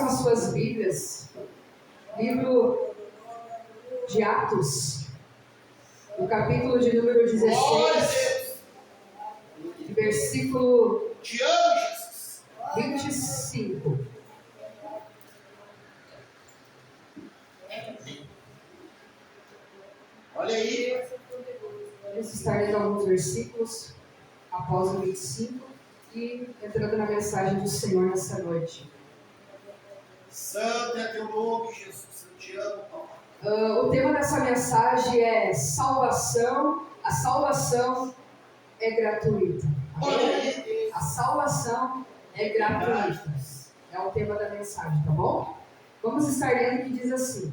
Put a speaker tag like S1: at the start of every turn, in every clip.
S1: as suas Bíblias, livro de Atos, no capítulo de número 16, versículo 25.
S2: Olha aí.
S1: Vamos estar lendo alguns versículos após o 25 e entrando na mensagem do Senhor nessa noite.
S2: Santo é teu nome, Jesus. Eu te amo, Pai.
S1: O tema dessa mensagem é salvação. A salvação é gratuita.
S2: Olha aí.
S1: A salvação é gratuita. É o tema da mensagem, tá bom? Vamos estar lendo que diz assim.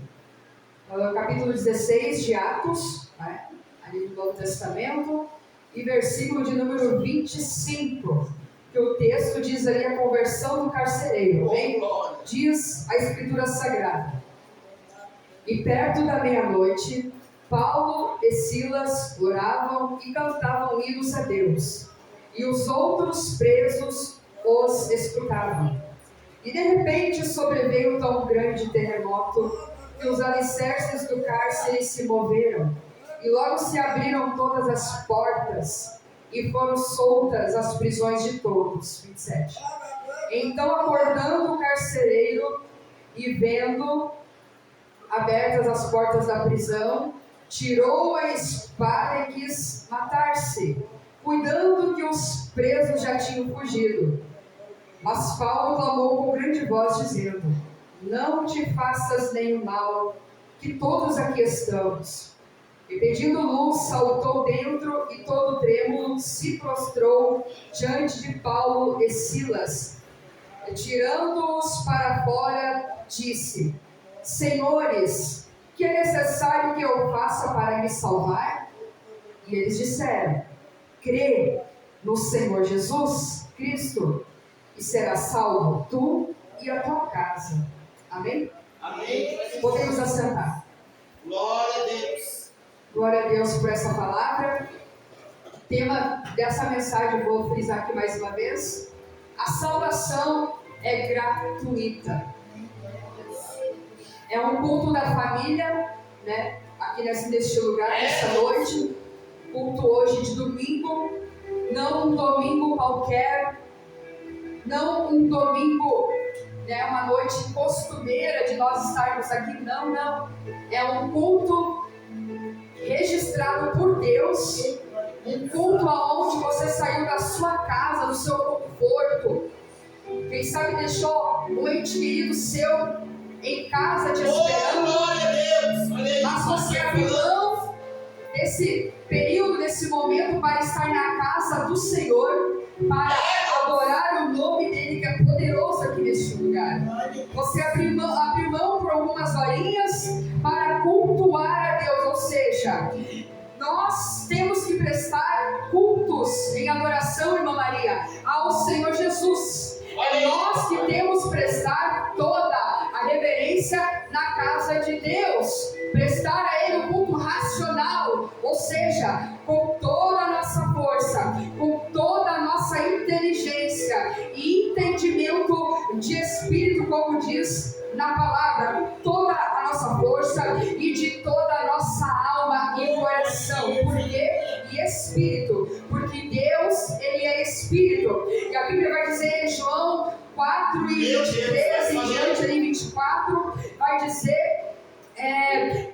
S1: Capítulo 16 de Atos, né? Ali do Novo Testamento, e versículo de número 25, que o texto diz ali a conversão do carcereiro, bem? Diz a Escritura Sagrada. E perto da meia-noite, Paulo e Silas oravam e cantavam hinos a Deus, e os outros presos os escutavam. E de repente sobreveio tão grande terremoto que os alicerces do cárcere se moveram, e logo se abriram todas as portas, e foram soltas as prisões de todos. 27. Então, acordando o carcereiro, e vendo abertas as portas da prisão, tirou a espada e quis matar-se, cuidando que os presos já tinham fugido. Mas Paulo clamou com grande voz, dizendo: não te faças nenhum mal, que todos aqui estamos. E pedindo luz, saltou dentro e todo trêmulo se prostrou diante de Paulo e Silas. E tirando-os para fora, disse: Senhores, que é necessário que eu faça para me salvar? E eles disseram: crê no Senhor Jesus Cristo, e serás salvo tu e a tua casa. Amém?
S2: Amém.
S1: Podemos assentar.
S2: Glória a Deus.
S1: Glória a Deus por essa palavra. O tema dessa mensagem, vou frisar aqui mais uma vez: a salvação é gratuita. É um culto da família, né? Aqui neste lugar, nesta noite. Culto hoje de domingo. Não um domingo qualquer. Não um domingo, né, uma noite costumeira de nós estarmos aqui. Não, não. É um culto registrado por Deus. Um culto aonde você saiu da sua casa, do seu conforto. Quem sabe deixou um ente querido seu em casa te esperando.
S2: Glória a Deus. Olha aí.
S1: Mas você abriu mão desse período, desse momento, para estar na casa do Senhor, para adorar o nome dele, que é poderoso aqui neste lugar. Você abriu mão por algumas horinhas para cultuar a Deus, ou seja, nós temos que prestar cultos em adoração, irmã Maria, ao Senhor Jesus. É nós que temos que prestar toda a reverência na casa de Deus, prestar a Ele um culto racional, ou seja, com toda a nossa força, com toda a nossa inteligência e entendimento de espírito, como diz na palavra, com toda a nossa força e de toda a nossa alma e coração. Por quê? E espírito, porque Deus, Ele é espírito. E a Bíblia vai dizer em João 4 e 23 em diante, ali 24, vai dizer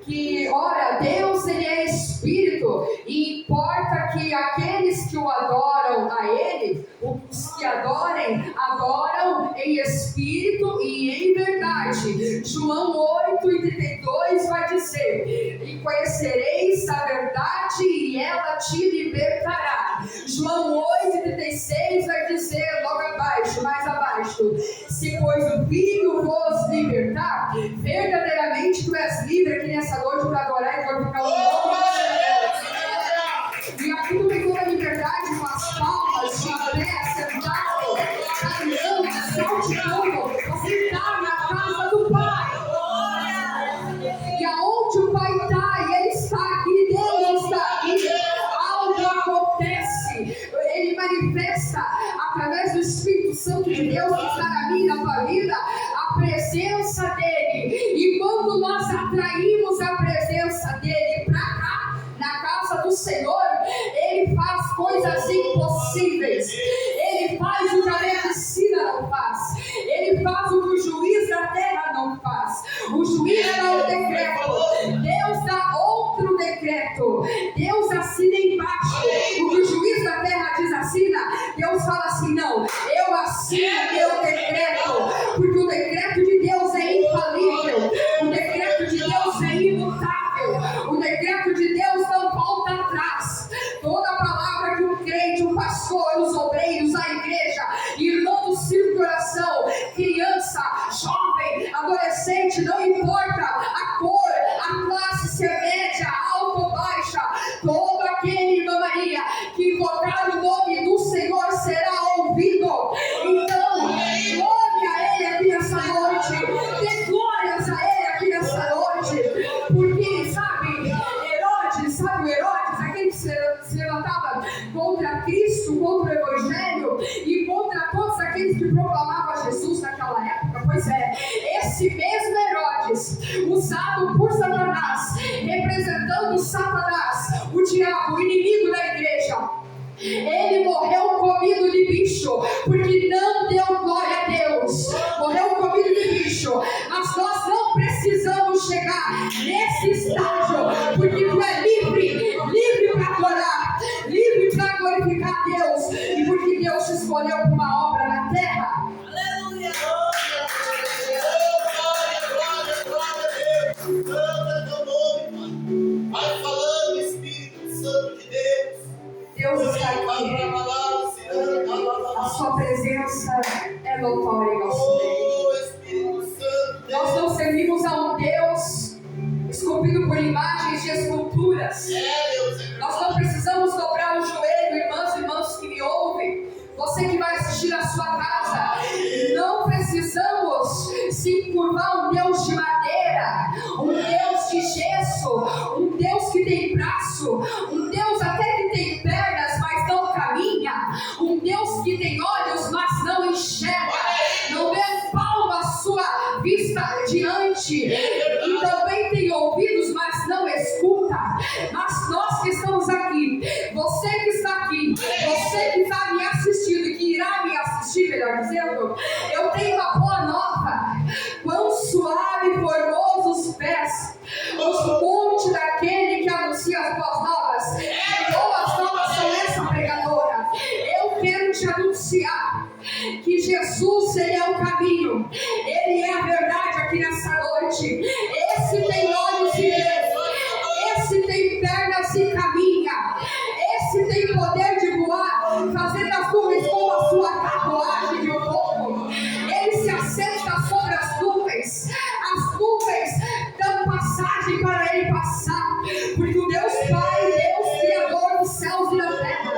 S1: que, ora, Deus, Ele é espírito, e importa que aqueles que o adoram a Ele, os que adorem, adoram em espírito e em verdade. João 8 e 32 vai dizer: e conhecereis a verdade e ela te libertará. João 8 e 36 vai dizer logo abaixo, mais abaixo: se pois o Filho vos libertar, verdadeiramente tu és livre aqui nessa noite para adorar e glorificar o nome de Deus. E aqui tu tem toda a liberdade, com as palmas, de pé, sentado, caminhando, saltitando. Você está na casa do Pai. E aonde o Pai está, e Ele está aqui, Deus está aqui, algo acontece. Ele manifesta através do Espírito Santo de Deus que está na minha e na tua vida, a a presença dele. E quando nós atraímos a presença dele para cá, na casa do Senhor, ele faz coisas impossíveis. Ele faz o que a medicina não faz. Ele faz o que o juiz da terra não faz. O juiz dá o decreto, Deus dá outro decreto. Deus assina embaixo. O que o juiz da terra diz assina, Deus fala assim: não, eu assino meu decreto, porque o decreto de Deus é infalível. O decreto de Deus é imutável. O decreto de Deus não volta atrás. Toda palavra que um crente, um pastor, os obreiros, a igreja, irmão do círculo de oração, criança, jovem, adolescente, não importa a cor, a classe, se é média, alta ou baixa, todo aquele, irmã Maria, que invocar o nome do Senhor será ouvido. Então, glória a Ele aqui nessa noite, dê glórias a Ele aqui nessa noite, porque, sabe, o Herodes, aquele que se levantava contra Cristo, contra o Evangelho e contra todos aqueles que proclamavam Jesus naquela época. Pois é, esse mesmo Herodes, usado por Satanás, representando Satanás, o diabo, o inimigo da igreja, ele morreu comido de bicho, porque não deu glória a Deus. Morreu comido de bicho. Mas nós não precisamos chegar nesse estágio, porque tu é livre para adorar, livre para glorificar a Deus, e porque Deus te escolheu para uma obra na terra.
S2: Aleluia! Glória a Deus! Santo é teu nome, Pai. Vai falando, Espírito Santo de Deus.
S1: Deus está aqui. A sua presença é notória em nosso meio. Nós não servimos a um Deus esculpido por imagens de esculturas. Nós não precisamos dobrar o joelho, irmãos e irmãs que me ouvem. Você que vai assistir a sua casa, não precisamos se curvar a um Deus de madeira, um Deus de gesso, um Deus que tem braço, um Deus até que tem pernas, mas não caminha, um Deus que tem olhos, mas não enxerga, não vê palmo a sua vista diante, e também tem ouvidos, mas não escuta. Mas nós que estamos aqui, você que está aqui, você que está me assistindo e que irá me assistir, melhor dizendo, eu tenho uma boa nova. Quão suave e formoso os pés, os montes daquele que anuncia as boas novas. Boas novas são essa, pregadora. Eu quero te anunciar que Jesus, Ele é o caminho, Ele é a verdade aqui nessa noite. Esse tem olhos e vê, esse tem pernas e caminha, esse tem poder de voar, fazendo as nuvens como a sua carruagem de fogo. Ele se assenta sobre as nuvens dão passagem para Ele passar, porque o Deus Pai, Deus Criador dos céus e da terra,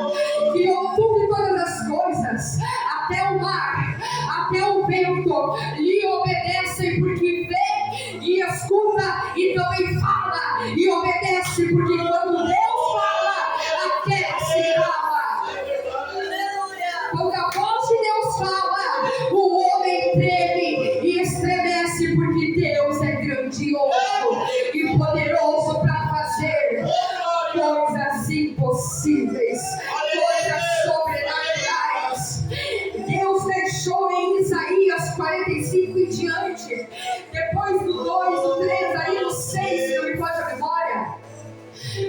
S1: criou tudo e todas as coisas, até o mar, até o vento, lhe obedecem, porque vê e escuta e também fala e obedece, porque quando Deus fala, a terra se cala. Quando a voz de Deus fala, o homem treme e estremece, porque Deus é grandioso e poderoso para fazer coisas impossíveis, coisas sobrenaturais. Deus deixou em Isaías 45 em diante, depois do 2, do 3, aí no 6, se não me falha a memória,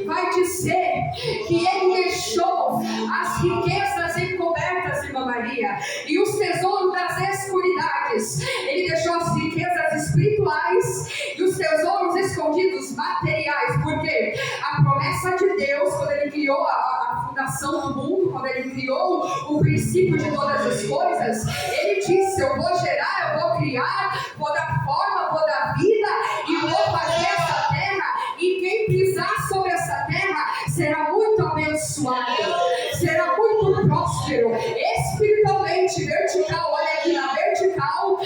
S1: vai dizer que Ele deixou as riquezas encobertas, irmã Maria, e os tesouros das escuridades. Ele deixou as riquezas espirituais e os tesouros escondidos materiais, porque a promessa de Deus, quando Ele criou a fundação do mundo, quando Ele criou o princípio de todas as coisas, Ele disse: eu vou gerar, eu vou criar, vou dar forma, vou dar vida e vou fazer essa terra, e quem pisar sobre essa terra será muito abençoado, será muito próspero, espiritualmente, vertical. Olha aqui na vertical,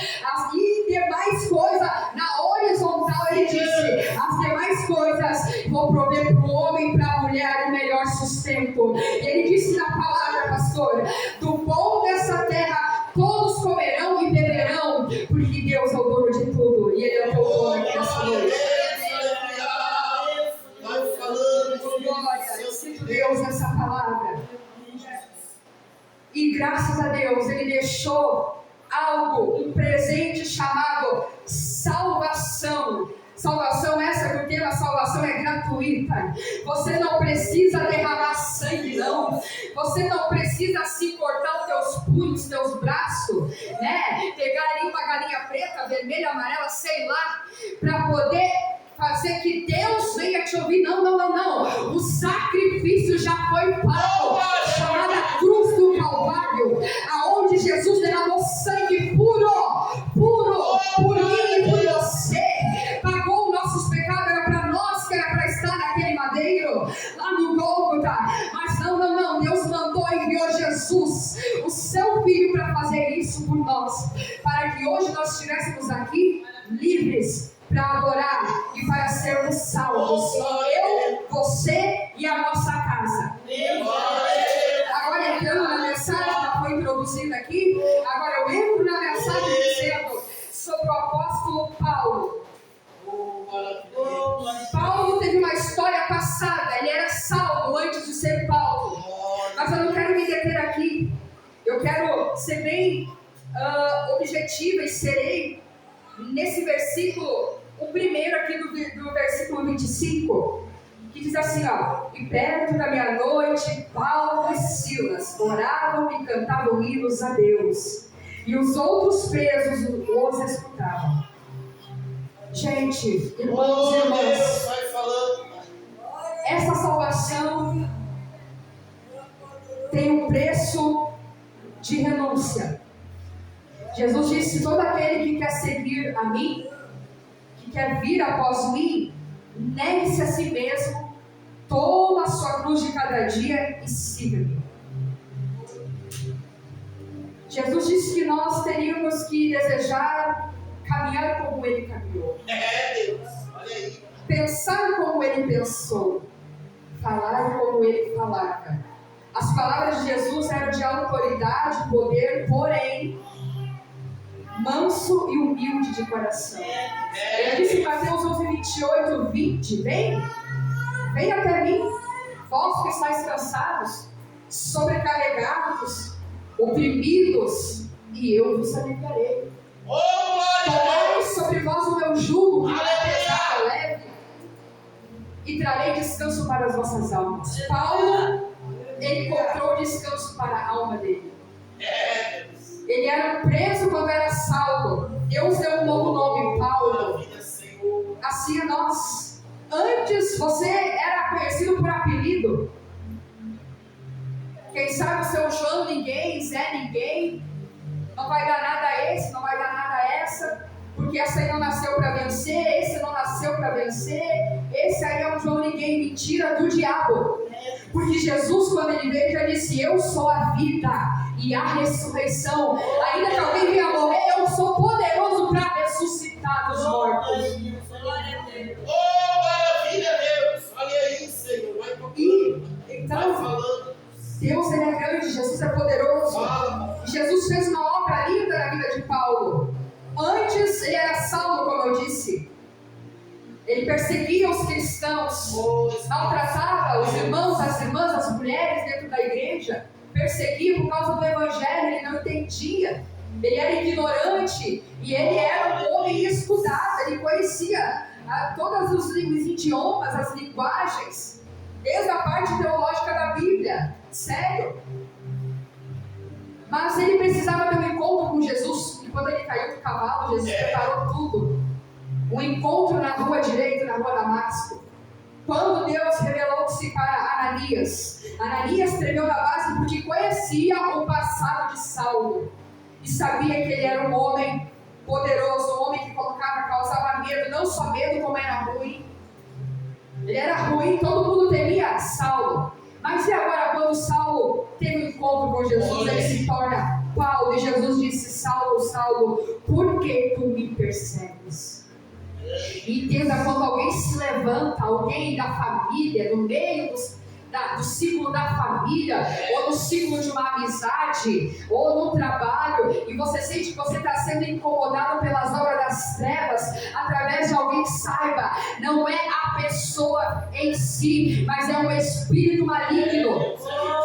S1: e demais coisas, na horizontal, Ele disse: as demais coisas vou prover para o homem e para a mulher o melhor sustento. E Ele disse na palavra, pastor: do bom dessa terra todos comerão e beberão, porque Deus é o graças a Deus, Ele deixou algo, um presente chamado salvação. Salvação essa, porque a salvação é gratuita. Você não precisa derramar sangue, não. Você não precisa assim cortar os teus punhos, os teus braços, né? Pegar ali uma galinha preta, vermelha, amarela, sei lá, para poder fazer que Deus venha te ouvir. Não, não, não, não. O sacrifício já foi pago, chamada cruz do Calvário, aonde Jesus derramou sangue puro, por mim e por você. Pagou nossos pecados, era para nós que era para estar naquele madeiro, lá no Gólgota. Mas não, não, não. Deus mandou e enviou Jesus, o seu Filho, para fazer isso por nós, para que hoje nós estivéssemos aqui livres para adorar e para sermos salvos. Eu, você e a nossa casa. Agora entrando na mensagem, já foi introduzida aqui. Agora eu entro na mensagem dizendo sobre o apóstolo Paulo. Paulo teve uma história passada. Ele era Saulo antes de ser Paulo. Mas eu não quero me deter aqui. Eu quero ser bem objetiva e serei nesse versículo, o primeiro aqui do versículo 25, que diz assim, ó: e perto da meia-noite, Paulo e Silas oravam e cantavam hinos a Deus, e os outros presos os escutavam. Gente, irmãos e irmãs, essa salvação tem um preço de renúncia. Jesus disse: todo aquele que quer seguir a mim, que quer vir após mim, negue-se a si mesmo, toma a sua cruz de cada dia e siga-me. Jesus disse que nós teríamos que desejar caminhar como Ele caminhou.
S2: Deus, olha aí.
S1: Pensar como Ele pensou, falar como Ele falava. As palavras de Jesus eram de autoridade, poder, porém manso e humilde de coração. Ele disse em Mateus 11:28, 20: vem até mim, vós que estáis cansados, sobrecarregados, oprimidos, e eu vos aliviarei. Tomai sobre vós o meu jugo, que é pesado, leve, e trarei descanso para as vossas almas. Paulo, ele encontrou descanso para a alma dele. Ele era preso quando era Saulo. Deus deu um novo nome, Paulo. Assim é nós. Antes você era conhecido por apelido. Quem sabe o seu João ninguém, Zé ninguém. Não vai dar nada a esse, não vai dar nada a essa. Porque essa aí não nasceu para vencer, esse não nasceu para vencer. Esse aí é um João ninguém, mentira do diabo. Porque Jesus, quando ele veio, já disse: eu sou a vida e a ressurreição. Ainda que alguém venha morrer, eu sou poderoso para ressuscitar dos mortos.
S2: Maravilha, Deus. Olha aí, Senhor. Vai tocando.
S1: Então, Deus, ele é grande, Jesus é poderoso. Jesus fez uma obra linda na vida de Paulo. Antes ele era Saulo, como eu disse. Ele perseguia os cristãos, maltratava os irmãos, as irmãs, as mulheres dentro da igreja. Perseguia por causa do evangelho, ele não entendia. Ele era ignorante e ele era um homem estudado. Ele conhecia todos os idiomas, as linguagens, desde a parte teológica da Bíblia. Sério. Mas ele precisava ter um encontro com Jesus. E quando ele caiu do cavalo, Jesus preparou tudo. Um encontro na rua direita, na rua Damasco. Quando Deus revelou-se para Ananias, Ananias tremeu na base porque conhecia o passado de Saulo. E sabia que ele era um homem poderoso, um homem que causava medo, não só medo, como era ruim. Ele era ruim, todo mundo temia Saulo. Mas e agora, quando Saulo teve um encontro com Jesus, ele se torna Paulo. E Jesus disse: Saulo, Saulo, por que tu me persegues? E entenda, quando alguém se levanta, alguém da família, no meio do ciclo da família, ou no ciclo de uma amizade, ou no trabalho, e você sente que você está sendo incomodado pelas obras das trevas, através de alguém, saiba, não é a pessoa em si, mas é um espírito maligno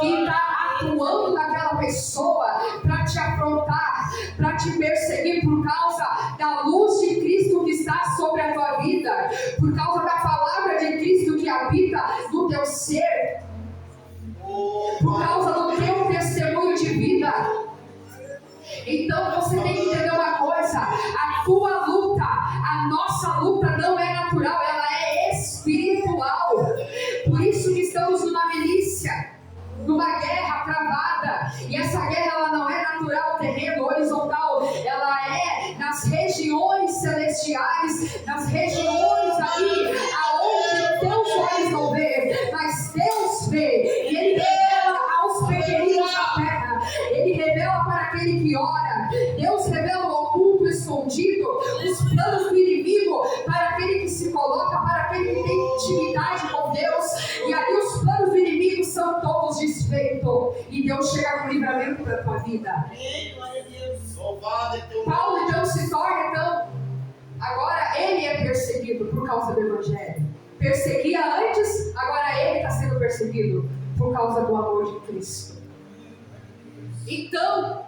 S1: que está atuando naquela pessoa para te afrontar, para te perseguir por causa da luz de Cristo que está sobre a tua vida, por causa da palavra de Cristo que habita no teu ser, por causa do teu testemunho de vida. Então você tem que entender uma coisa: a tua luta, a nossa luta não é natural, ela é espiritual. Por isso que estamos numa milícia, numa guerra travada. E essa guerra ela não é natural, terreno, horizontal, ela é nas regiões celestiais, nas regiões ali aonde teus olhos não vê, mas Deus vê, e Ele revela aos pequeninos da terra, Ele revela para aquele que ora. Deus revela o oculto, escondido, os planos do inimigo para aquele que se coloca, para aquele que tem intimidade com Deus. E ali os planos do inimigo são todos desfeitos, e Deus chega com livramento para a tua vida. Paulo então se torna, agora ele é perseguido por causa do Evangelho. Perseguia antes, agora ele está sendo perseguido por causa do amor de Cristo. Então,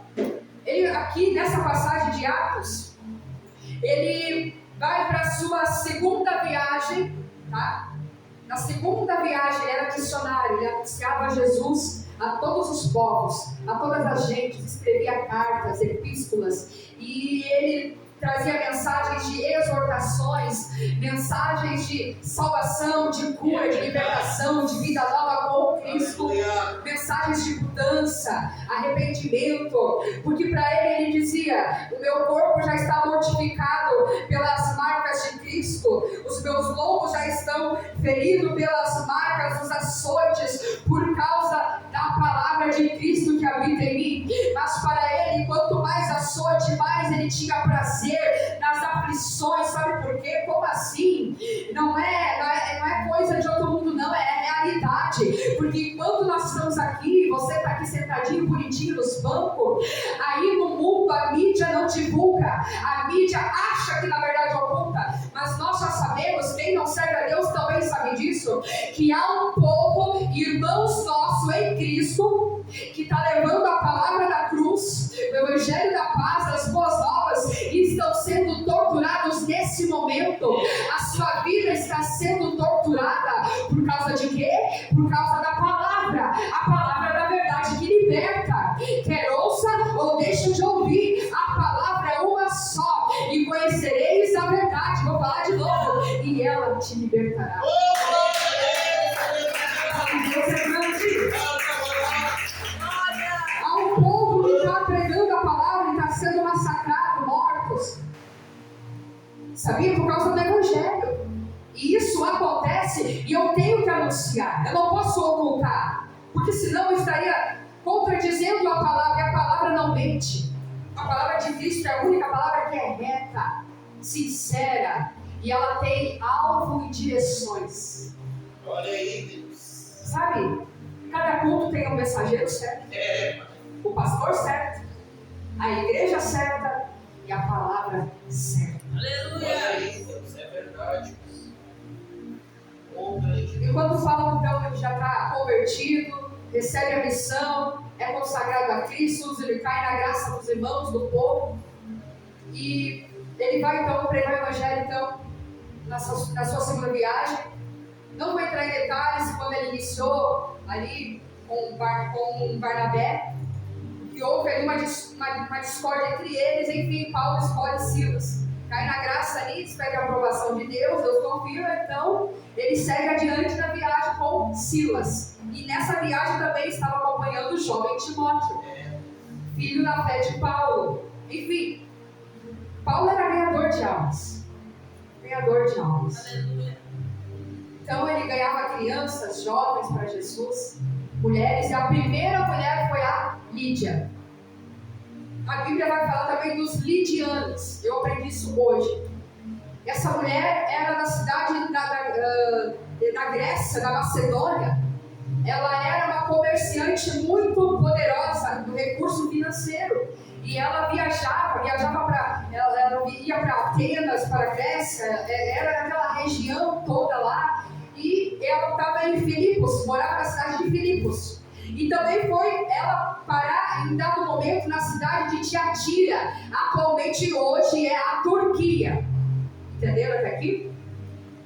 S1: ele aqui nessa passagem de Atos, ele vai para a sua segunda viagem, tá? Na segunda viagem ele era missionário, ele anunciava Jesus a todos os povos, a todas as gentes, escrevia cartas, epístolas, e ele trazia mensagens de exortações, mensagens de salvação, de cura, de libertação, de vida nova com Cristo, mensagens de mudança, arrependimento, porque para ele dizia: o meu corpo já está mortificado pelas marcas de Cristo, os meus lombos já estão feridos pelas marcas dos açoites, por causa da palavra de Cristo que habita em mim. Mas para ele, quanto mais açoite, mais ele tinha prazer nas aflições. Sabe por quê? Como assim? Não é coisa de outro mundo, não, é realidade. Porque enquanto nós estamos aqui, você está aqui sentadinho, bonitinho nos bancos, aí no mundo a mídia não divulga, a mídia acha que na verdade oculta, mas nós já sabemos, quem não serve a Deus também sabe disso, que há um povo, irmãos nossos em Cristo, que está levando a palavra da cruz, o evangelho da paz, as boas novas, e estão sendo torturados nesse momento. A sua vida está sendo torturada por causa de quê? Por causa da palavra, a palavra da verdade que liberta. Quer ouça ou deixa de ouvir, a palavra é uma só, e conhecereis a verdade. Vou falar de novo, e ela te libertará. Deus é grande. Há um povo que está pregando a palavra e está sendo massacrado, mortos. Sabia? Por causa do evangelho. E isso acontece e eu tenho que anunciar. Eu não posso ocultar, porque senão eu estaria contradizendo a palavra, e a palavra não mente. A palavra de Cristo é a única palavra que é reta, sincera, e ela tem alvo e direções.
S2: Olha aí, Deus.
S1: Sabe? Cada culto tem um mensageiro certo, o pastor certo, a igreja certa e a palavra certa.
S2: Aleluia! Olha aí, Deus, é verdade.
S1: E quando falam então ele já está convertido, recebe a missão, é consagrado a Cristo, ele cai na graça dos irmãos, do povo, e ele vai então pregar o evangelho então, na sua segunda viagem. Não vou entrar em detalhes quando ele iniciou ali com Barnabé, que houve ali uma discórdia entre eles. Enfim, Paulo escolhe Silas, cai na graça ali, espera a aprovação de Deus, Deus confirma, então ele segue adiante na viagem com Silas. E nessa viagem também estava acompanhando o jovem Timóteo, filho da fé de Paulo. Enfim, Paulo era ganhador de almas. Então ele ganhava crianças, jovens para Jesus, mulheres, e a primeira mulher foi a Lídia. A Bíblia vai falar também dos lidianos, eu aprendi isso hoje. Essa mulher era da cidade da Grécia, da Macedônia. Ela era uma comerciante muito poderosa do recurso financeiro. E ela viajava ela ia para Atenas, para a Grécia, era naquela região toda lá. E ela estava em Filipos, morava na cidade de Filipos. E E também foi ela parar em dado momento na cidade de Tiatira, atualmente hoje é a Turquia. Entenderam até aqui?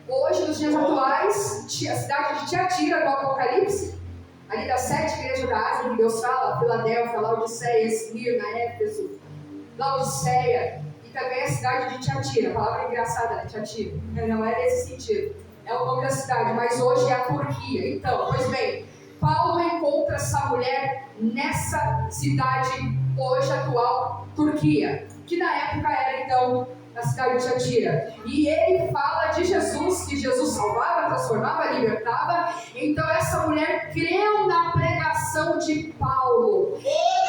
S1: Hoje, nos dias atuais, a cidade de Tiatira, do Apocalipse, ali das 7 igrejas da Ásia, que Deus fala, Filadélfia, Laodiceia, Esmirna, Éfeso, Laodiceia, e também a cidade de Tiatira. A palavra é engraçada, né? Tiatira. Não é nesse sentido. É o nome da cidade, mas hoje é a Turquia. Então, pois bem, Paulo encontra essa mulher nessa cidade, hoje atual, Turquia, que na época era, então, na cidade de Tiatira. E ele fala de Jesus, que Jesus salvava, transformava, libertava. Então essa mulher creu na pregação de Paulo.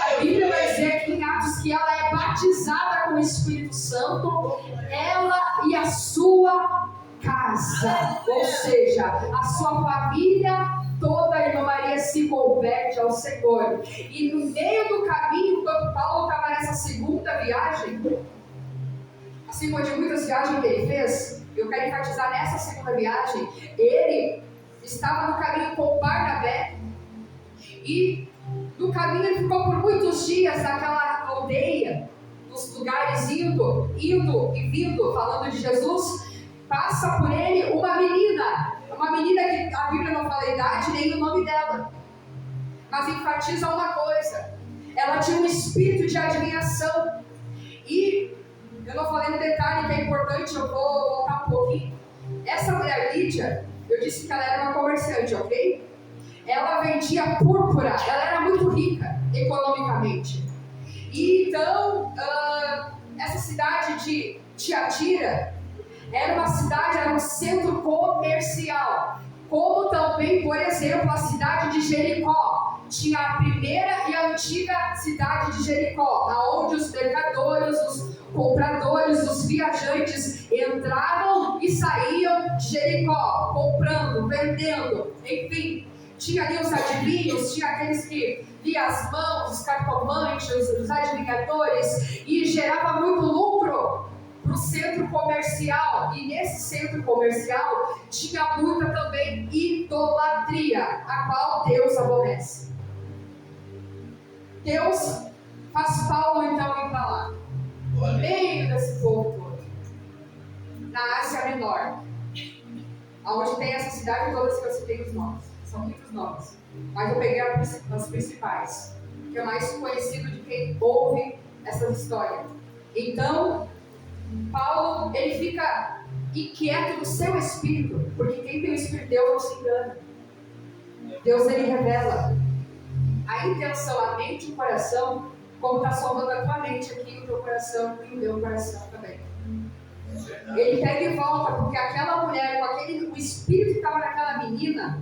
S1: A Bíblia vai dizer aqui em Atos que ela é batizada com o Espírito Santo, ela e a sua casa, ou seja, a sua família toda. A irmã Maria se converte ao Senhor. E no meio do caminho, quando Paulo estava nessa segunda viagem, assim como de muitas viagens que ele fez, eu quero enfatizar nessa segunda viagem, ele estava no caminho com Barnabé, e no caminho ele ficou por muitos dias naquela aldeia, nos lugares indo e vindo, falando de Jesus. Passa por ele uma menina que a Bíblia não fala a idade nem o nome dela, mas enfatiza uma coisa: ela tinha um espírito de adivinhação. E eu não falei no detalhe que é importante, eu vou voltar um pouquinho. Essa mulher Lídia, eu disse que ela era uma comerciante, ok? Ela vendia púrpura, ela era muito rica economicamente. E então, essa cidade de Tiatira era um centro comercial. Como também, por exemplo, a cidade de Jericó. Tinha a primeira e a antiga cidade de Jericó, onde os mercadores, os compradores, os viajantes entravam e saíam de Jericó, comprando, vendendo, enfim. Tinha ali os adivinhos, tinha aqueles que liam as mãos, os cartomantes, os adivinhadores, e gerava muito lucro para o centro comercial. E nesse centro comercial tinha muita também idolatria, a qual Deus aborrece. Deus faz Paulo então ir para lá, no meio desse povo todo, na Ásia Menor, onde tem essa cidade, todas que eu citei os nomes, são muitos nomes, mas eu peguei as principais, que é mais conhecido de quem ouve essas histórias. Então, Paulo, ele fica inquieto no seu espírito, porque quem tem o Espírito de Deus não se engana. Deus, ele revela a intenção, a mente e o coração, como está somando a tua mente aqui, o teu coração e o meu coração também. Ele pega e volta, porque aquela mulher, o espírito que estava naquela menina,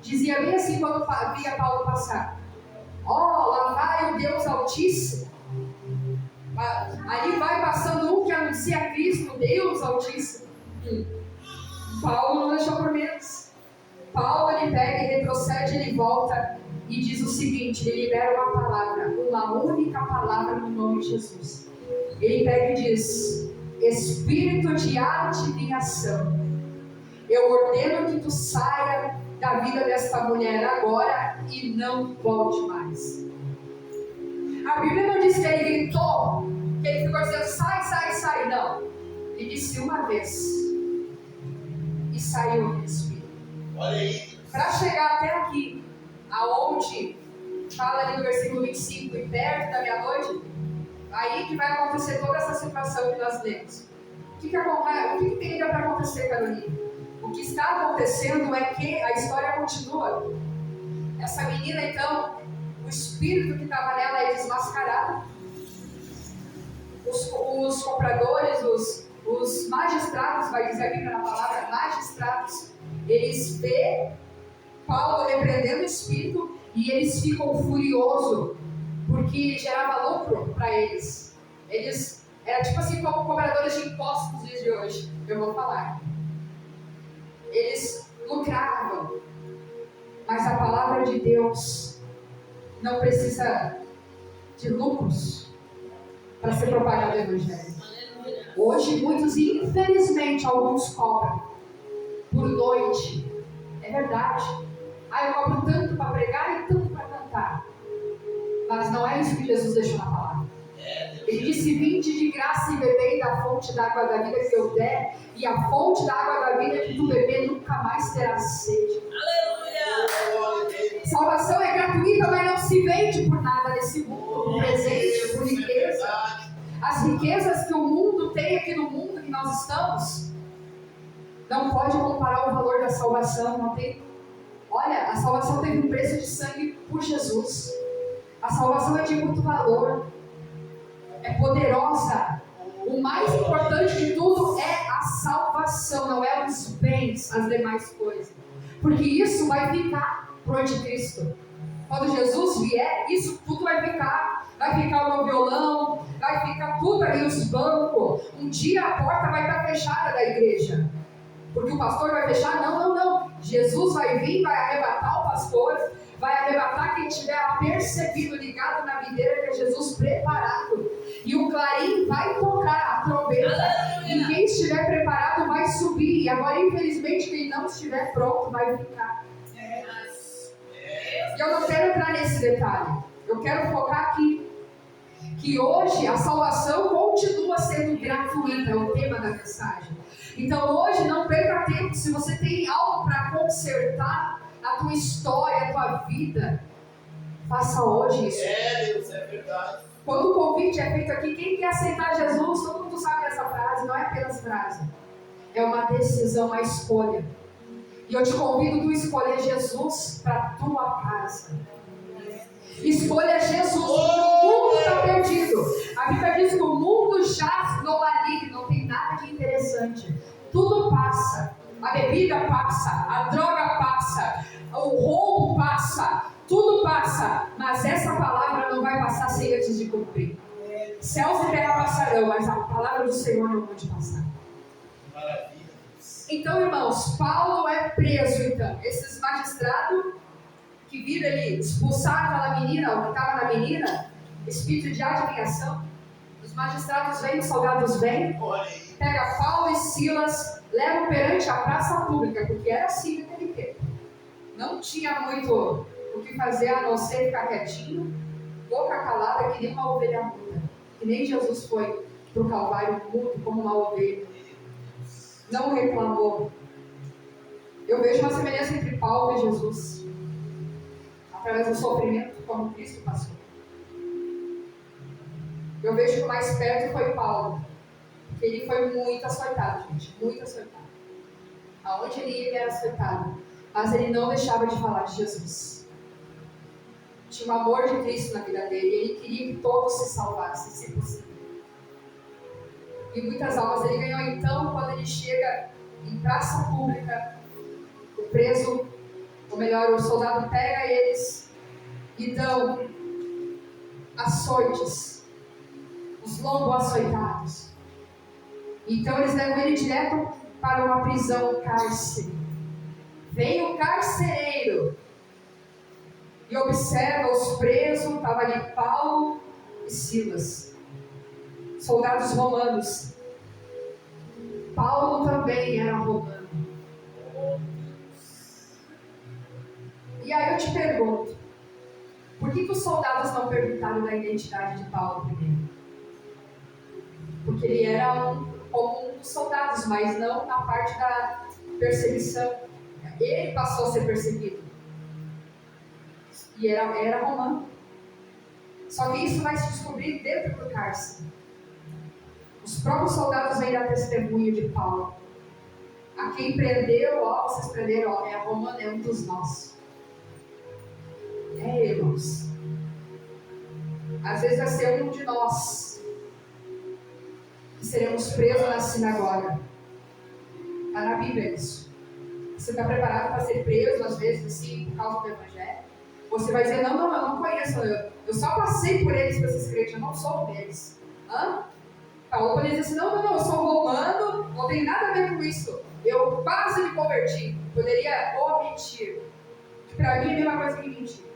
S1: dizia bem assim quando via Paulo passar: lá vai o Deus Altíssimo. Ali vai passando um que anuncia Cristo, Deus Altíssimo. Paulo não deixou por menos. Paulo, ele pega e retrocede, ele volta e diz o seguinte, ele libera uma única palavra no nome de Jesus. Ele pega e diz: espírito de adivinhação, eu ordeno que tu saia da vida desta mulher agora e não volte mais. A Bíblia não diz que ele gritou, que ele ficou dizendo sai, sai, sai, não. Ele disse uma vez e saiu aquele espírito.
S2: Olha aí.
S1: Para chegar até aqui, aonde fala ali no versículo 25, e perto da meia-noite, aí que vai acontecer toda essa situação que nós lemos. O que tem para acontecer, Carolina? O que está acontecendo é que a história continua. Essa menina, então, o espírito que estava nela é desmascarado. Os compradores, os magistrados, vai dizer aqui na palavra magistrados, eles vê Paulo repreendendo o espírito e eles ficam furiosos, porque gerava lucro para eles. Eles eram tipo assim como cobradores de impostos nos dias de hoje, eu vou falar. Eles lucravam, mas a palavra de Deus não precisa de lucros para ser propagado o Evangelho. Hoje muitos, infelizmente, alguns cobram por noite. É verdade. Eu cobro tanto para pregar e tanto para cantar. Mas não é isso que Jesus deixou na palavra. Ele disse: vinde de graça e bebei da fonte da água da vida que eu der, e a fonte da água da vida que tu beber nunca mais terá sede. Aleluia! Salvação é gratuita, mas não se vende por nada nesse mundo, por presente, por riqueza. As riquezas que o mundo tem aqui no mundo que nós estamos, não pode comparar o valor da salvação. Não tem. Olha, a salvação teve um preço de sangue por Jesus. A salvação é de muito valor. É poderosa. O mais importante de tudo é a salvação, não é os bens, as demais coisas. Porque isso vai ficar pro anticristo. Quando Jesus vier, isso tudo vai ficar. Vai ficar o meu violão, vai ficar tudo ali, os bancos. Um dia a porta vai estar fechada da igreja. Porque o pastor vai fechar? Não. Jesus vai vir, vai arrebatar o pastor, vai arrebatar quem tiver apercebido, ligado na videira, que é Jesus preparado. E o clarim vai tocar, a trombeta. E quem estiver preparado vai subir. E agora, infelizmente, quem não estiver pronto vai ficar. E eu não quero entrar nesse detalhe. Eu quero focar aqui. Que hoje a salvação continua sendo gratuita, é o tema da mensagem. Então hoje não perca tempo. Se você tem algo para consertar a tua história, a tua vida, faça hoje isso.
S2: Deus, é verdade.
S1: Quando o convite é feito aqui, quem quer aceitar Jesus, todo mundo sabe essa frase, não é apenas frase. É uma decisão, uma escolha. E eu te convido a escolher Jesus para a tua casa. Escolha Jesus, porque o mundo está perdido. A Bíblia diz que o mundo jaz no maligno, não tem nada de interessante. Tudo passa. A bebida passa, a droga passa, o roubo passa, tudo passa. Mas essa palavra não vai passar sem antes de cumprir. Céus e terra passarão, mas a palavra do Senhor não pode passar.
S2: Maravilha.
S1: Então, irmãos, Paulo é preso. Então, esses magistrados que viram ele expulsar aquela menina, o que estava na menina, espírito de adivinhação. Os magistrados vêm, os soldados vêm, pega Paulo e Silas, levam perante a praça pública, porque era assim naquele tempo. Não tinha muito o que fazer a não ser ficar quietinho, boca calada, que nem uma ovelha muda. Que nem Jesus foi para o Calvário mudo como uma ovelha. Não reclamou. Eu vejo uma semelhança entre Paulo e Jesus. Através do sofrimento, como Cristo passou. Eu vejo que o mais perto foi Paulo. Porque ele foi muito açoitado, gente. Muito açoitado. Aonde ele ia, ele era açoitado. Mas ele não deixava de falar de Jesus. Tinha o amor de Cristo na vida dele. Ele queria que todos se salvassem, se possível. E muitas almas ele ganhou. Então, quando ele chega em praça pública, o preso, ou melhor, o soldado pega eles e dão açoites, os lombos açoitados. Então eles levam ele direto para uma prisão, um cárcere. Vem o carcereiro e observa os presos. Estava ali Paulo e Silas, soldados romanos. Paulo também era romano. E aí eu te pergunto, por que os soldados não perguntaram da identidade de Paulo primeiro? Porque ele era como um dos soldados, mas não na parte da perseguição. Ele passou a ser perseguido. E era romano. Só que isso vai se descobrir dentro do cárcere. Os próprios soldados vêm dar testemunho de Paulo. A quem prendeu, vocês prenderam, é romano, é um dos nossos. Irmãos. Às vezes vai ser um de nós que seremos presos na sinagoga. Está na Bíblia isso. Você está preparado para ser preso, às vezes, assim, por causa do Evangelho? Você vai dizer, não, eu não conheço, eu só passei por eles para ser crente, eu não sou um deles. Paulo poderia dizer assim, não, eu sou romano, não tem nada a ver com isso. Eu quase me converti. Poderia omitir. Para mim é a mesma coisa que mentir.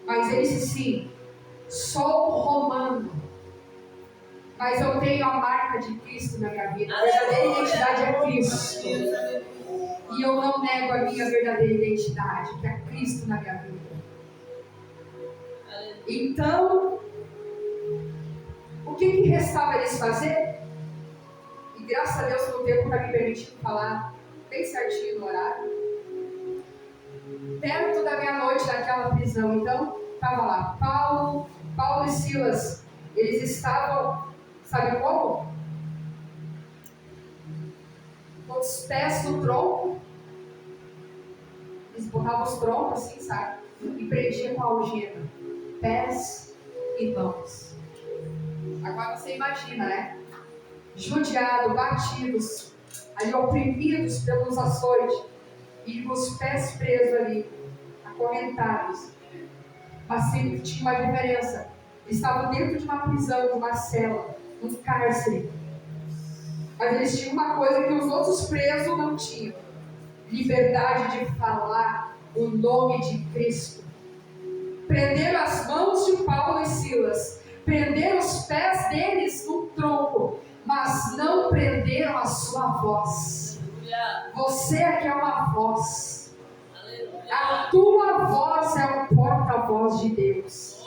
S1: Mas ele disse sim, sou romano, mas eu tenho a marca de Cristo na minha vida. A verdadeira identidade é Cristo. E eu não nego a minha verdadeira identidade, que é Cristo na minha vida. Então, o que restava eles fazer? E graças a Deus que o tempo está me permitindo falar bem certinho no horário. Perto da meia-noite daquela prisão, então, estava lá Paulo e Silas. Eles estavam, sabe como? Com os pés no tronco. Eles botavam os troncos assim, sabe? E prendiam com a algema. Pés e mãos. Agora você imagina, né? Judiados, batidos, ali oprimidos pelos açoites. E com os pés presos ali, acorrentados. Mas sempre tinha uma diferença. Eles estavam dentro de uma prisão, de uma cela, de um cárcere. Mas eles tinham uma coisa que os outros presos não tinham: liberdade de falar o nome de Cristo. Prenderam as mãos de Paulo e Silas, prenderam os pés deles no tronco, mas não prenderam a sua voz. Você aqui é uma voz. A tua voz é um porta-voz de Deus.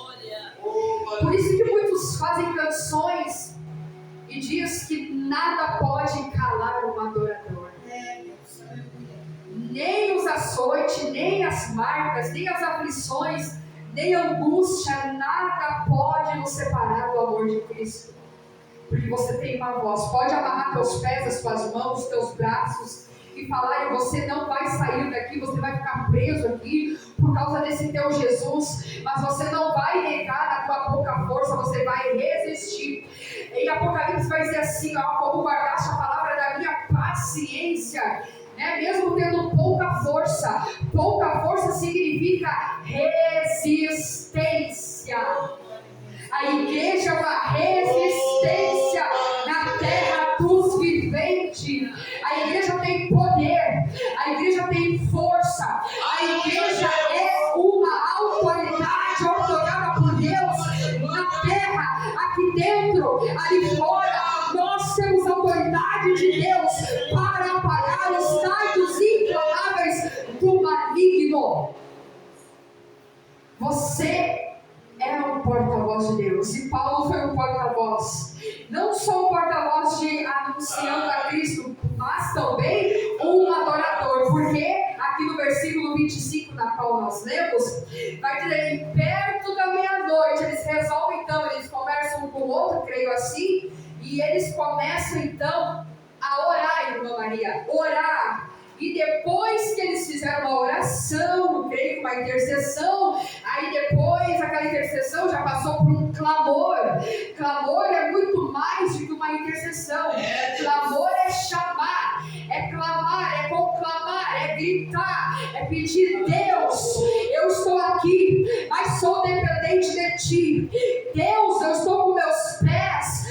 S1: Por isso que muitos fazem canções e diz que nada pode calar um adorador. Nem os açoites, nem as marcas, nem as aflições, nem a angústia, nada pode nos separar do amor de Cristo. Porque você tem uma voz. Pode amarrar teus pés, as tuas mãos, os teus braços e falar, e você não vai sair daqui, você vai ficar preso aqui por causa desse teu Jesus, mas você não vai negar na tua pouca força, você vai resistir. Em Apocalipse vai dizer assim, ó, como guardaste a palavra da minha paciência, né? Mesmo tendo pouca força significa resistência. A igreja é uma resistência na terra dos viventes. A igreja tem poder, a igreja tem força, a igreja é uma autoridade otorgada por Deus na terra, aqui dentro, ali fora. Nós temos autoridade de Deus para apagar os dardos inflamáveis do maligno. Você é um porta-voz de Deus, e Paulo foi um porta-voz, não só um porta-voz de anunciando a Cristo, mas também um adorador, porque aqui no versículo 25, na qual nós lemos, vai dizer, perto da meia-noite, eles resolvem então, eles conversam um com o outro, creio assim, e eles começam então a orar, irmã Maria, orar. E depois que eles fizeram uma oração, creio, uma intercessão, aí depois aquela intercessão já passou por um clamor. Clamor é muito mais do que uma intercessão. Clamor é chamar, é clamar, é conclamar, é gritar, é pedir, Deus, eu estou aqui, mas sou dependente de Ti. Deus, eu estou com meus pés,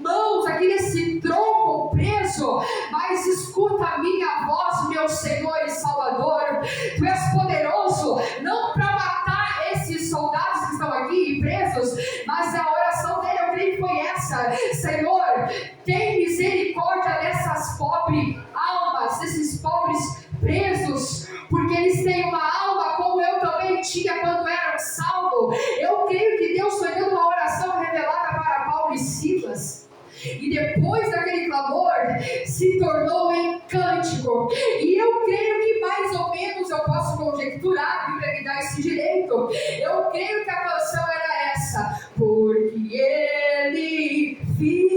S1: mãos aqui nesse tronco preso, mas escuta a minha voz, meu Senhor e Salvador. Tu és poderoso, não para matar esses soldados que estão aqui presos, mas a oração dele, eu creio que foi essa: Senhor, tem misericórdia dessas pobres almas, desses pobres presos, porque eles têm uma alma como eu também tinha quando era salvo. Eu creio que Deus foi dando uma oração revelada para Paulo e Silas. E depois daquele clamor, se tornou em cântico. E eu creio que mais ou menos eu posso conjecturar, a Bíblia me dá esse direito. Eu creio que a canção era essa: porque Ele vive,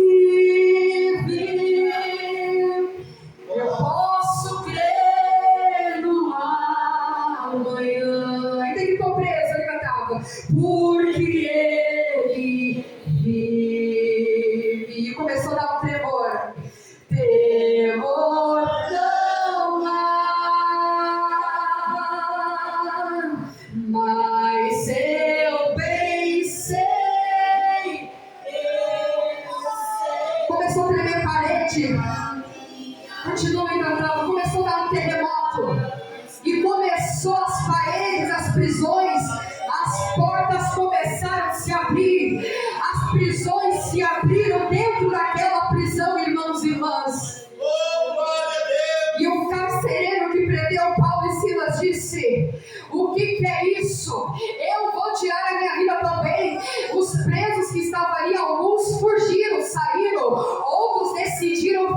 S1: eu posso crer no amanhã. Ainda que estou preso, ele cantava: porque Ele vive. E começou a dar um tremor. Tremor não há, mas eu bem sei. Começou a tremer a parede. Continuem cantando. Começou a dar um terremoto. E começou as paredes, as prisões, as portas começaram a se abrir. As prisões se abriram dentro daquela prisão, irmãos e irmãs. E o carcereiro que prendeu Paulo e Silas disse: o que é isso? Eu vou tirar a minha vida também.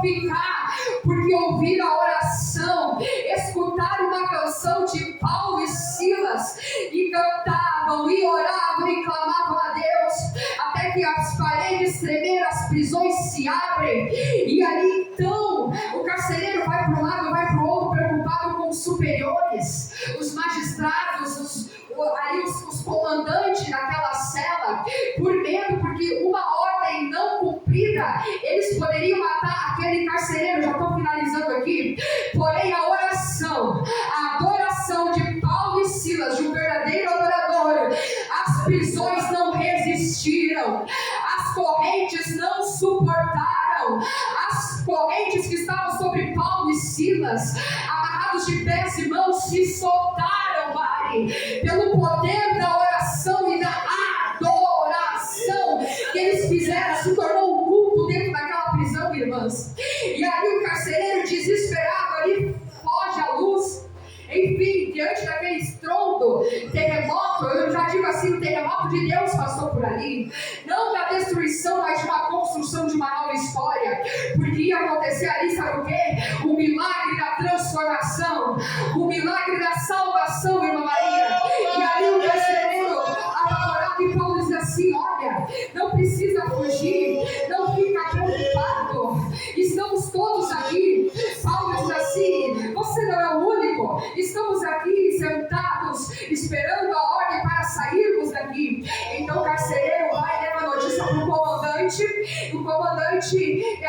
S1: ficar, porque ouviram a oração, escutaram uma canção de Paulo e Silas, e cantavam, e oravam, e clamavam a Deus, até que as paredes tremeram, as prisões se abrem, e ali então o carcereiro vai para um lado, vai para o outro, preocupado com os superiores, os magistrados, os comandantes daquela cela, por medo, porque uma ordem não cumprida, eles poderiam matar aquele carcereiro. Já estou finalizando aqui. Porém, a oração, a adoração de Paulo e Silas, de um verdadeiro adorador, as prisões não resistiram, as correntes não suportaram, as correntes que estavam sobre Paulo e Silas, amarrados de pés e mãos, se soltaram, Mari, pelo poder da oração e da adoração que eles fizeram. Se tornou um culto dentro daquela prisão, irmãs. E ali o carcereiro, desesperado, ali foge à luz. Enfim, diante daquele estrondo, terremoto, eu já digo assim, o terremoto de Deus passou por ali, não da destruição, mas de uma construção de uma nova história, porque ia acontecer ali, sabe o quê? O milagre da transformação, o milagre da salvação, irmã Maria. E ali o carcereiro, apavorado, e Paulo diz assim: olha, não precisa fugir, não fica preocupado, estamos todos aqui. Paulo diz assim: você não é o único, estamos aqui sentados, esperando a ordem para sairmos daqui. Então o carcereiro vai e leva a notícia para o comandante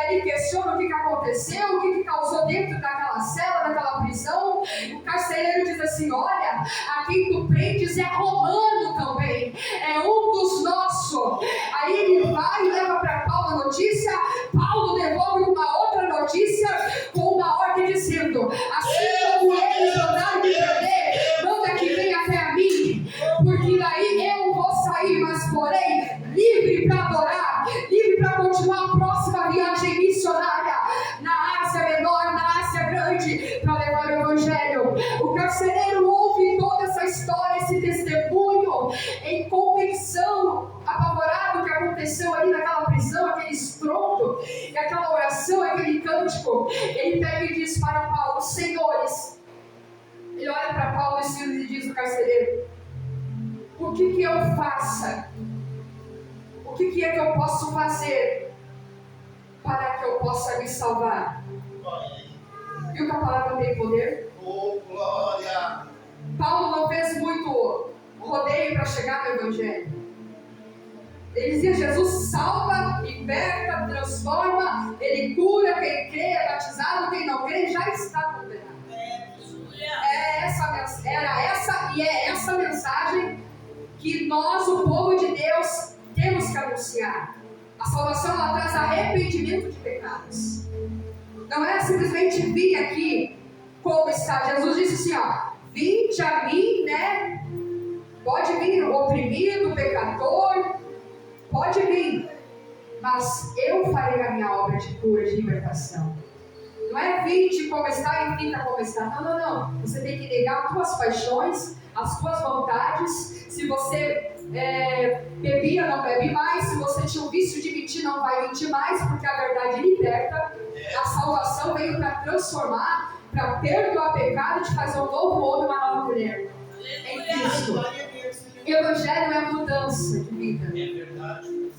S1: ele questiona o que aconteceu, o que causou dentro daquela cela, daquela prisão. O carcereiro diz assim: olha, a quem tu prendes é romano também, é um dos nossos. Aí ele vai e leva para Paulo a notícia. Paulo devolve uma outra notícia com uma ordem dizendo: assim como eles mandaram me prender, manda que venha até a mim, porque daí eu vou sair, mas porém livre para adorar, livre para continuar a próxima viagem missionária na Ásia Menor, na Ásia Grande, para levar o Evangelho. O carcereiro ouve toda essa história, esse testemunho, em convicção, apavorado, que aconteceu ali naquela prisão, aquele estrondo, e aquela oração, aquele cântico. Ele pega e diz para Paulo: senhores, ele olha para Paulo e Silas e diz: o carcereiro, o que eu faça? O que é que eu posso fazer para que eu possa me salvar? Viu que a palavra tem poder?
S2: Oh, glória!
S1: Paulo não fez muito rodeio para chegar no Evangelho. Ele dizia: Jesus salva, liberta, transforma, Ele cura, quem crê é batizado, quem não crê já está condenado. Era essa mensagem que nós, o povo de Deus, temos que anunciar. A salvação, ela traz arrependimento de pecados. Não é simplesmente vir aqui como está. Jesus disse assim: ó, vinde a mim, né? Pode vir o oprimido, o pecador, pode vir, mas eu farei a minha obra de cura, de libertação. Não é vinde como está e fica como está. Não. Você tem que negar as tuas paixões, as tuas vontades. Se você bebia, não bebe mais. Se você tinha um vício de mentir, não vai mentir mais, porque a verdade liberta. A salvação veio para transformar, para perdoar pecado, de fazer um novo homem, uma nova mulher em Cristo. O Evangelho é mudança de vida.
S2: É verdade.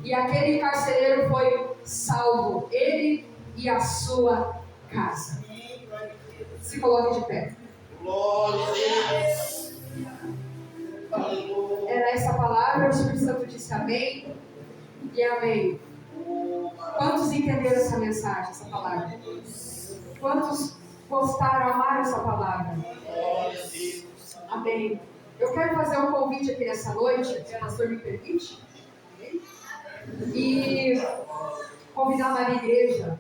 S1: E aquele carcereiro foi salvo, ele e a sua casa. Se coloque de pé.
S2: Glória a Deus. Aleluia.
S1: Era essa palavra, o Espírito Santo disse amém e amém. Quantos entenderam essa mensagem, essa palavra? Quantos gostaram, amaram essa palavra?
S2: Glória a Deus.
S1: Amém. Eu quero fazer um convite aqui nessa noite, se o pastor me permite, e convidar a igreja,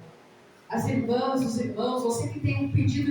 S1: as irmãs, os irmãos, você que tem um pedido